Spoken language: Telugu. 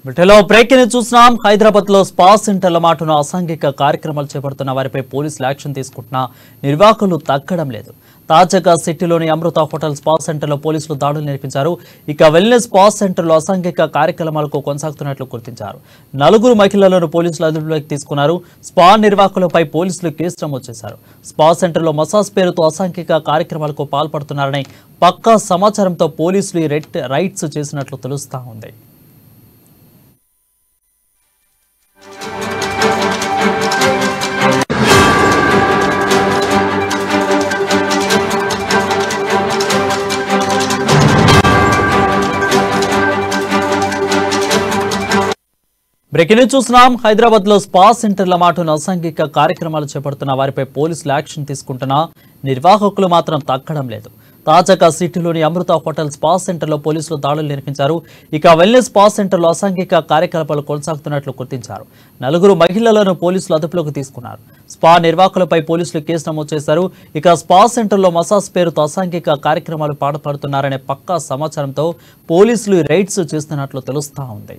వీటిలో బ్రేకింగ్ చూస్తున్నాం. హైదరాబాద్ లో స్పా సెంటర్ల మాటున అసాంఘిక కార్యక్రమాలు చేపడుతున్న వారిపై పోలీసులు యాక్షన్ తీసుకుంటున్నా నిర్వాహకులు తగ్గడం లేదు. తాజాగా సిటీలోని అమృత హోటల్ స్పా సెంటర్లో పోలీసులు దాడులు నిర్వహించారు. ఇక వెల్నెస్ స్పా సెంటర్లో అసాంఘిక కార్యక్రమాలకు కొనసాగుతున్నట్లు గుర్తించారు. 4 మహిళలను పోలీసులు అదుపులోకి తీసుకున్నారు. స్పా నిర్వాహకులపై పోలీసులు కేసు నమోదు చేశారు. స్పా సెంటర్లో మసాజ్ పేరుతో అసాంఘిక కార్యక్రమాలకు పాల్పడుతున్నారని పక్కా సమాచారంతో పోలీసులు రైడ్స్ చేసినట్లు తెలుస్తా ఉంది. బ్రేకింగ్ న్యూస్ చూస్తున్నాం. హైదరాబాద్ లో స్పా సెంటర్ల మాటున అసాంఘిక కార్యక్రమాలు చేపడుతున్న వారిపై పోలీసులు యాక్షన్ తీసుకుంటున్నా నిర్వాహకులు మాత్రం తగ్గడం లేదు. తాజాగా సిటీలోని అమృత హోటల్ స్పా సెంటర్లో పోలీసులు దాడులు నిర్వహించారు. ఇక వెల్నెస్ స్పా సెంటర్లో అసాంఘిక కార్యకలాపాలు కొనసాగుతున్నట్లు గుర్తించారు. 4 మహిళలను పోలీసులు అదుపులోకి తీసుకున్నారు. స్పా నిర్వాహకులపై పోలీసులు కేసు నమోదు చేశారు. ఇక స్పా సెంటర్లో మసాజ్ పేరుతో అసాంఘిక కార్యక్రమాలు పాల్పడుతున్నారనే పక్కా సమాచారంతో పోలీసులు రైడ్స్ చేస్తున్నట్లు తెలుస్తా ఉంది.